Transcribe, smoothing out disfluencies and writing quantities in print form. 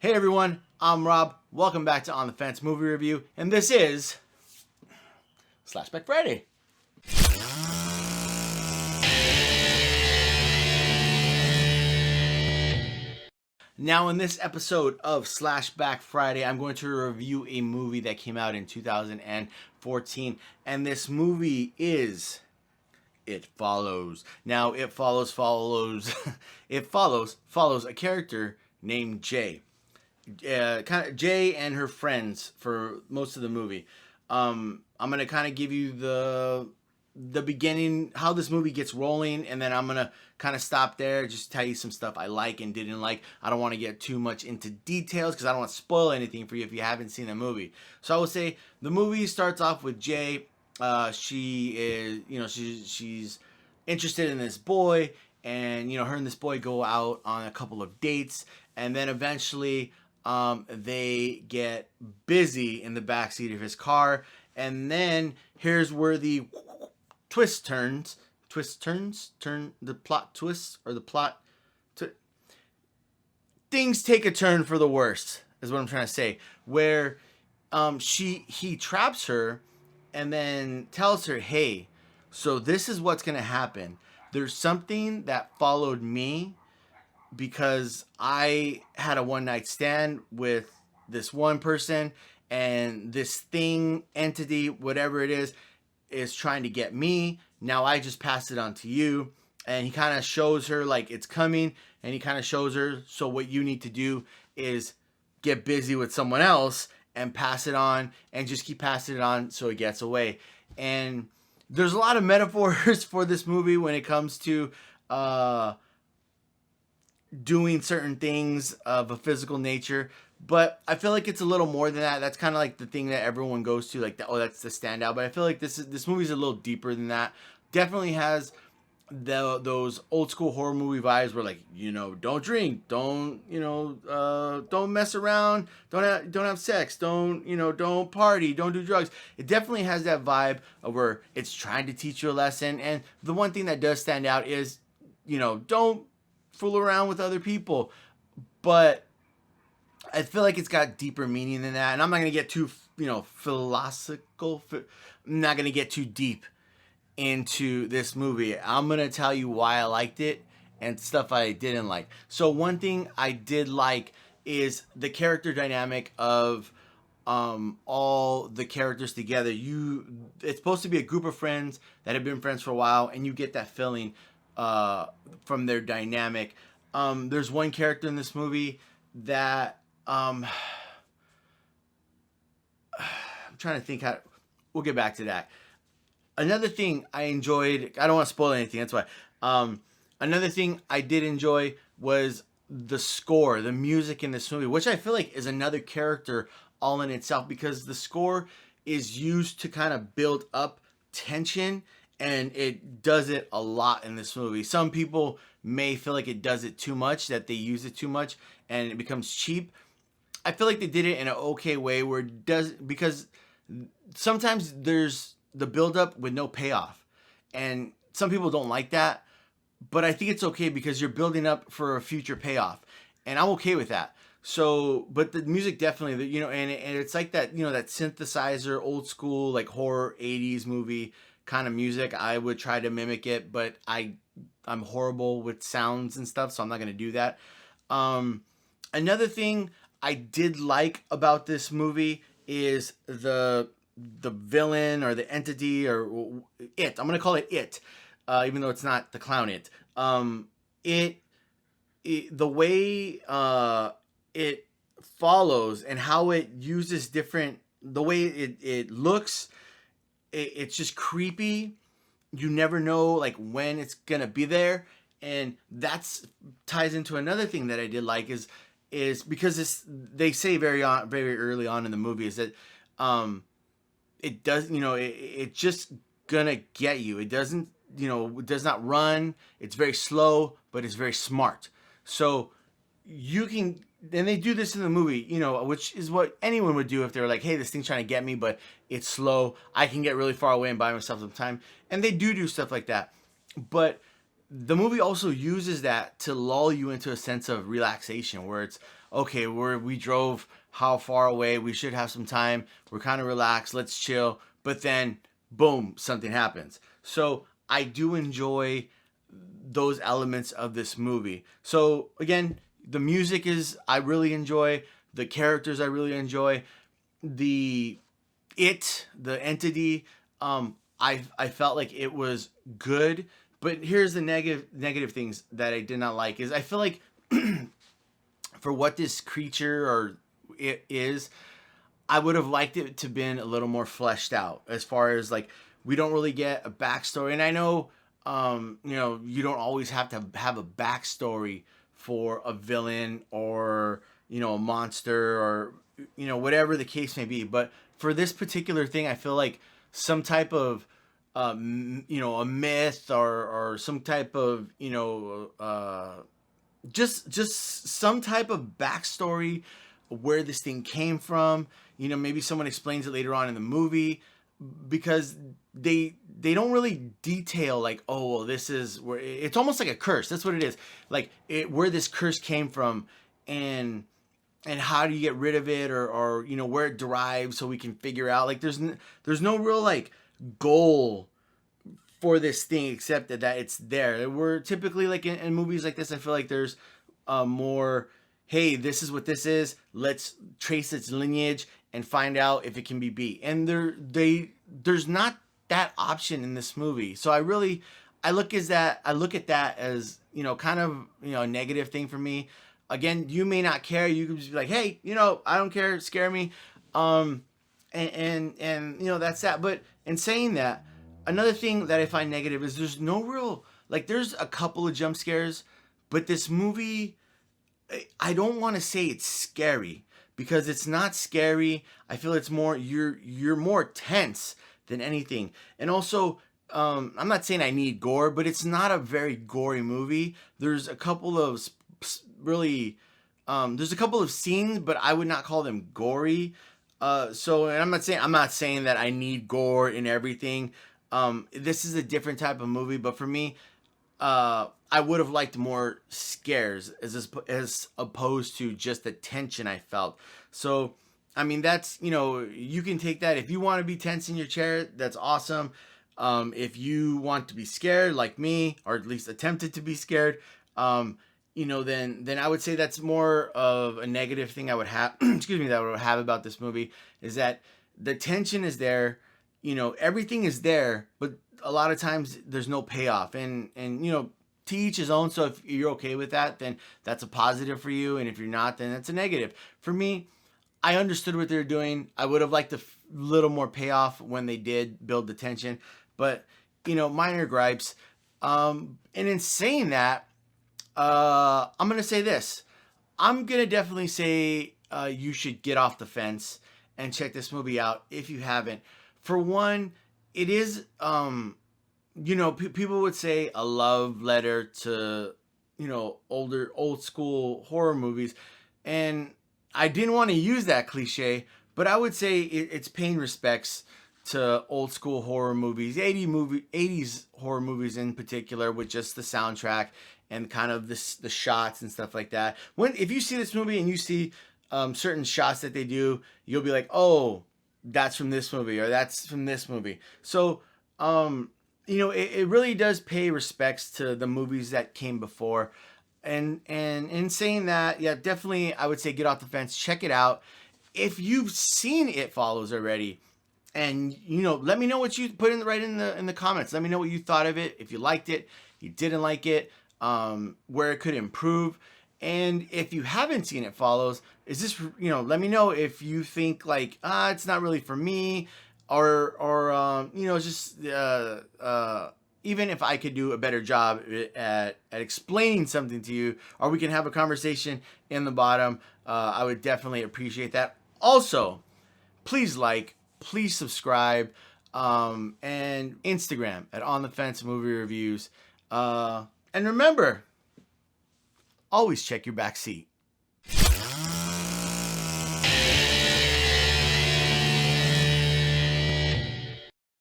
Hey everyone, I'm Rob. Welcome back to On the Fence Movie Review, and this is SlashBack Friday. Now, in this episode of SlashBack Friday, I'm going to review a movie that came out in 2014, and this movie is It Follows. Now, It Follows follows a character named Jay. Kind of Jay and her friends for most of the movie. I'm gonna kind of give you the beginning, how this movie gets rolling, and then I'm gonna kind of stop there, just tell you some stuff I like and didn't like. I don't want to get too much into details because I don't want to spoil anything for you if you haven't seen the movie. So I would say the movie starts off with Jay. She is, she's interested in this boy, and her and this boy go out on a couple of dates, and then eventually they get busy in the backseat of his car, and then here's where the turn the plot twists, or the plot things take a turn for the worst, is what I'm trying to say, where he traps her and then tells her, hey, so this is what's gonna happen. There's something that followed me because I had a one night stand with this one person, and this thing, entity, whatever it is trying to get me. Now I just passed it on to you. And he kind of shows her like it's coming, and he kind of shows her, so what you need to do is get busy with someone else and pass it on, and just keep passing it on so it gets away. And there's a lot of metaphors for this movie when it comes to doing certain things of a physical nature, but I feel like it's a little more than that. That's kind of like the thing that everyone goes to, like, that's the standout. But I feel like this movie's a little deeper than that. Definitely has those old school horror movie vibes where, like, don't drink, don't mess around, don't have sex, don't party, don't do drugs. It definitely has that vibe of where it's trying to teach you a lesson. And the one thing that does stand out is, don't fool around with other people. But I feel like it's got deeper meaning than that, and I'm not gonna get too philosophical. I'm not gonna get too deep into this movie. I'm gonna tell you why I liked it and stuff I didn't like. So one thing I did like is the character dynamic of all the characters together. It's supposed to be a group of friends that have been friends for a while, and you get that feeling from their dynamic. There's one character in this movie that I'm trying to think how. We'll get back to that. Another thing I enjoyed, I don't want to spoil anything, that's why. Another thing I did enjoy was the score, the music in this movie, which I feel like is another character all in itself, because the score is used to kind of build up tension, and it does it a lot in this movie. Some people may feel like it does it too much, that they use it too much and it becomes cheap. I feel like they did it in an okay way where it does, because sometimes there's the build-up with no payoff, and some people don't like that, but I think it's okay because you're building up for a future payoff, and I'm okay with that. So, but the music definitely, and it's like that, that synthesizer, old school, like horror 80s movie kind of music. I would try to mimic it, but I'm horrible with sounds and stuff, so I'm not going to do that. Another thing I did like about this movie is the villain, or the entity, or it. I'm going to call it it, even though it's not the clown it. The way it follows and how it uses the way it looks, it's just creepy. You never know like when it's gonna be there, and that's ties into another thing that I did like is because they say very early on in the movie is that it does, it just gonna get you. It doesn't, it does not run. It's very slow, but it's very smart. So you can, and they do this in the movie, which is what anyone would do if they were like, hey, this thing's trying to get me, but it's slow. I can get really far away and buy myself some time. And they do stuff like that. But the movie also uses that to lull you into a sense of relaxation, where it's, okay, we drove how far away, we should have some time, we're kind of relaxed, let's chill, but then boom, something happens. So I do enjoy those elements of this movie. So again, the music is I really enjoy, the characters I really enjoy, the the entity, I felt like it was good. But here's the negative things that I did not like is I feel like for what this creature or it is, I would have liked it to been a little more fleshed out as far as like we don't really get a backstory. And I know you don't always have to have a backstory for a villain or a monster or whatever the case may be. But for this particular thing, I feel like some type of a myth or some type of just some type of backstory where this thing came from. Maybe someone explains it later on in the movie, because they don't really detail like, oh well, this is where it's almost like a curse. That's what it is. Like where this curse came from, and how do you get rid of it, or where it derives, so we can figure out like there's no real like goal for this thing except that it's there. We're typically like in movies like this, I feel like there's more, hey, this is what this is, let's trace its lineage and find out if it can be beat. And there's not that option in this movie. So I look at that as kind of a negative thing for me. Again, you may not care. You could just be like, hey, I don't care, scare me. And that's that. But in saying that, another thing that I find negative is there's no real, like, there's a couple of jump scares, but this movie, I don't want to say it's scary, because it's not scary. I feel it's more, you're more tense than anything. And also, I'm not saying I need gore, but it's not a very gory movie. There's a couple of there's a couple of scenes, but I would not call them gory. And I'm not saying that I need gore in everything. This is a different type of movie, but for me, I would have liked more scares as opposed to just the tension I felt. So, I mean, that's, you can take that. If you want to be tense in your chair, that's awesome. If you want to be scared like me, or at least attempted to be scared, then I would say that's more of a negative thing I would have, that I would have about this movie, is that the tension is there, everything is there, but a lot of times there's no payoff, and to each his own. So if you're okay with that, then that's a positive for you, and if you're not, then that's a negative. For me, I understood what they were doing. I would have liked a little more payoff when they did build the tension, but minor gripes. And in saying that, I'm gonna say this. I'm gonna definitely say you should get off the fence and check this movie out if you haven't. For one, it is people would say a love letter to old school horror movies, and I didn't want to use that cliche, but I would say it's paying respects to old school horror movies, 80s horror movies in particular, with just the soundtrack and kind of the shots and stuff like that. If you see this movie and you see certain shots that they do, you'll be like, oh, that's from this movie, or that's from this movie. So, it really does pay respects to the movies that came before. And in saying that, yeah, definitely I would say get off the fence, check it out. If you've seen It Follows already, and let me know what you put right in the comments. Let me know what you thought of it. If you liked it, you didn't like it, where it could improve. And if you haven't seen It Follows, is this, let me know if you think like, it's not really for me, or just even if I could do a better job at explaining something to you, or we can have a conversation in the bottom. I would definitely appreciate that. Also, please please subscribe, and Instagram at On the Fence Movie Reviews. And remember, always check your back seat.